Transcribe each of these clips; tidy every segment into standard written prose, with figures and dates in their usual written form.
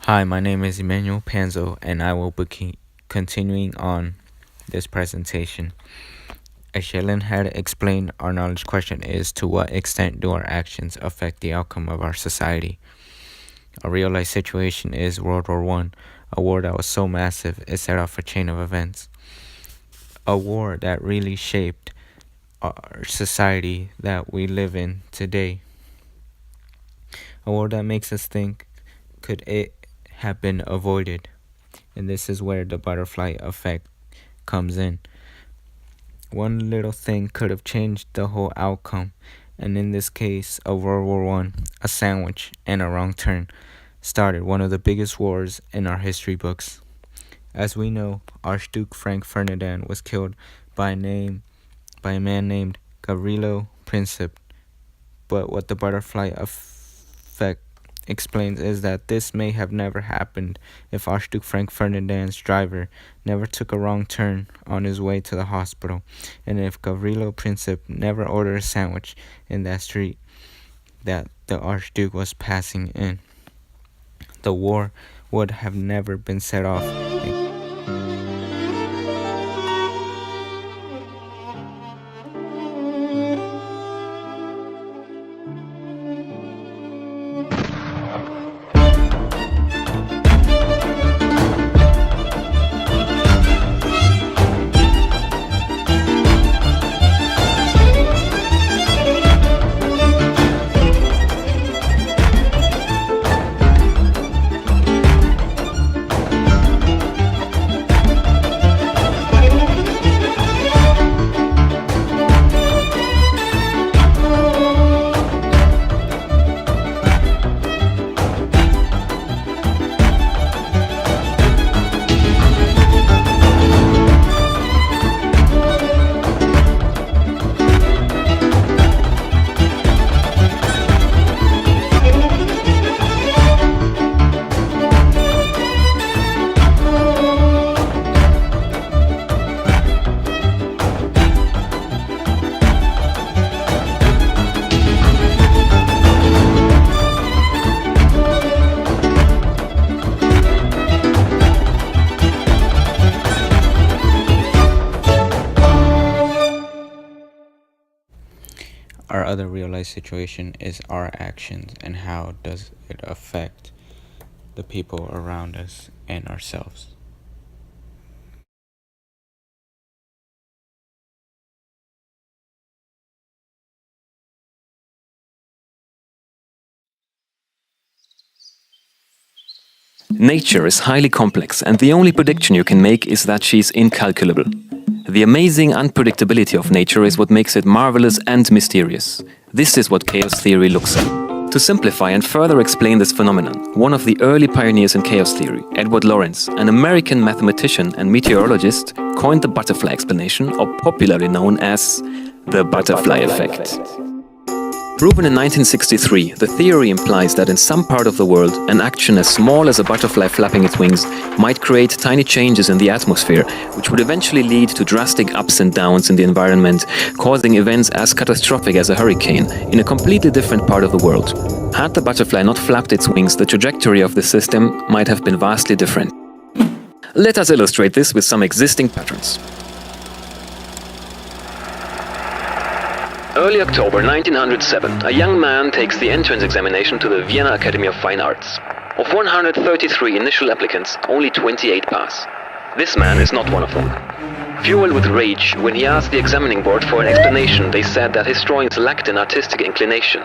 Hi, my name is Emmanuel and I will be continuing on this presentation. As Shailen had explained, our knowledge question is: to what extent do our actions affect the outcome of our society? A real life situation is World War One, a war that was so massive it set off a chain of events. A war that really shaped our society that we live in today. A war that makes us think, could it have been avoided? And this is where the butterfly effect comes in. One little thing could have changed the whole outcome, and in this case of World War One, a sandwich and a wrong turn started one of the biggest wars in our history books. As we know, Archduke Frank Ferdinand was killed by a man named Gavrilo Princip. But what the butterfly effect explains is that this may have never happened if Archduke Frank Ferdinand's driver never took a wrong turn on his way to the hospital, and if Gavrilo Princip never ordered a sandwich in that street that the Archduke was passing in. The war would have never been set off. Our other real life situation is our actions and how does it affect the people around us and ourselves. Nature is highly complex, and the only prediction you can make is that she's incalculable. The amazing unpredictability of nature is what makes it marvelous and mysterious. This is what chaos theory looks at. To simplify and further explain this phenomenon, one of the early pioneers in chaos theory, Edward Lorenz, an American mathematician and meteorologist, coined the butterfly explanation, or popularly known as the butterfly effect. Proven in 1963, the theory implies that in some part of the world, an action as small as a butterfly flapping its wings might create tiny changes in the atmosphere, which would eventually lead to drastic ups and downs in the environment, causing events as catastrophic as a hurricane in a completely different part of the world. Had the butterfly not flapped its wings, the trajectory of the system might have been vastly different. Let us illustrate this with some existing patterns. Early October 1907, a young man takes the entrance examination to the Vienna Academy of Fine Arts. Of 133 initial applicants, only 28 pass. This man is not one of them. Fueled with rage, when he asked the examining board for an explanation, they said that his drawings lacked an artistic inclination.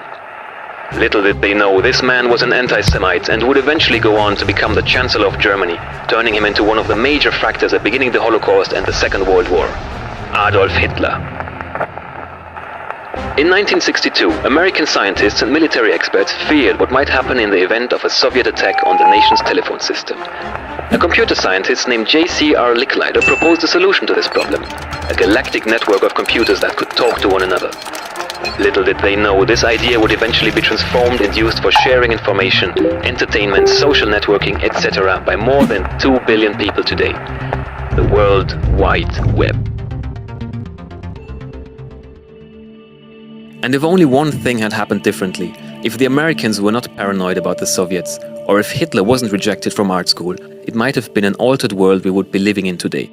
Little did they know, this man was an anti-Semite and would eventually go on to become the Chancellor of Germany, turning him into one of the major factors at beginning the Holocaust and the Second World War: Adolf Hitler. In 1962, American scientists and military experts feared what might happen in the event of a Soviet attack on the nation's telephone system. A computer scientist named J.C.R. Licklider proposed a solution to this problem: a galactic network of computers that could talk to one another. Little did they know, this idea would eventually be transformed and used for sharing information, entertainment, social networking, etc. by more than 2 billion people today. The World Wide Web. And if only one thing had happened differently, if the Americans were not paranoid about the Soviets, or if Hitler wasn't rejected from art school, it might have been an altered world we would be living in today.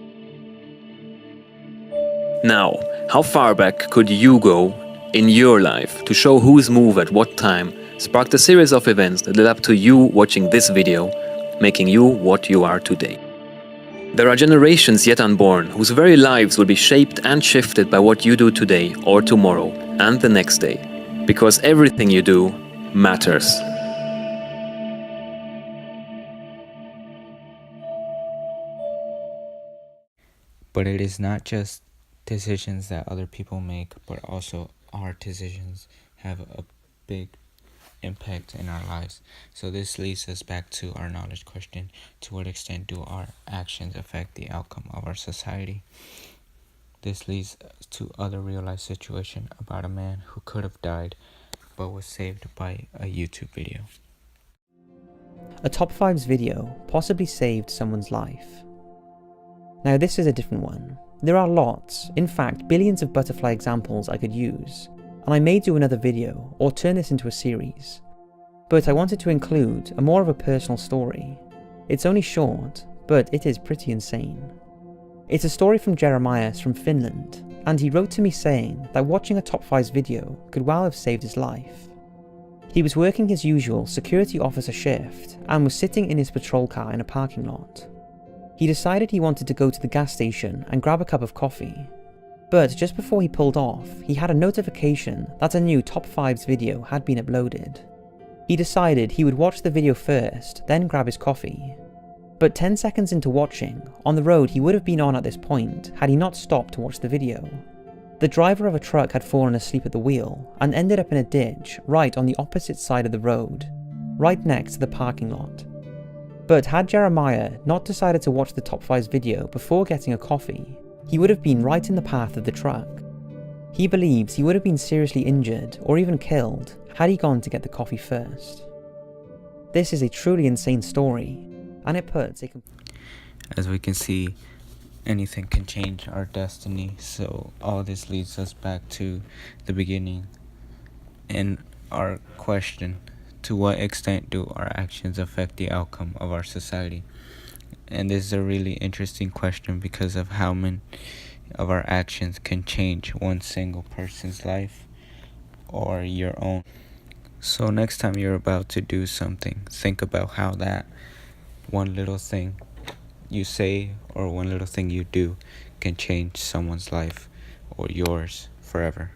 Now, how far back could you go in your life to show whose move at what time sparked a series of events that led up to you watching this video, making you what you are today? There are generations yet unborn whose very lives will be shaped and shifted by what you do today or tomorrow and the next day, because everything you do matters. But it is not just decisions that other people make, but also our decisions have a big impact in our lives. So this leads us back to our knowledge question: to what extent do our actions affect the outcome of our society? This leads to other real life situation about a man who could have died but was saved by a YouTube video. A top 5s video possibly saved someone's life. Now this is a different one. There are lots, in fact billions of butterfly examples I could use, and I may do another video or turn this into a series. But I wanted to include a more of a personal story. It's only short, but it is pretty insane. It's a story from Jeremiah from Finland, and he wrote to me saying that watching a top 5s video could well have saved his life. He was working his usual security officer shift and was sitting in his patrol car in a parking lot. He decided he wanted to go to the gas station and grab a cup of coffee. But just before he pulled off, he had a notification that a new top 5s video had been uploaded. He decided he would watch the video first, then grab his coffee. But 10 seconds into watching, on the road he would have been on at this point had he not stopped to watch the video. The driver of a truck had fallen asleep at the wheel and ended up in a ditch right on the opposite side of the road, right next to the parking lot. But had Jeremiah not decided to watch the top 5s video before getting a coffee, he would have been right in the path of the truck. He believes he would have been seriously injured or even killed had he gone to get the coffee first. This is a truly insane story, and it puts a... As we can see, anything can change our destiny, so all this leads us back to the beginning and our question: to what extent do our actions affect the outcome of our society? And this is a really interesting question because of how many of our actions can change one single person's life or your own. So next time you're about to do something, think about how that one little thing you say or one little thing you do can change someone's life or yours forever.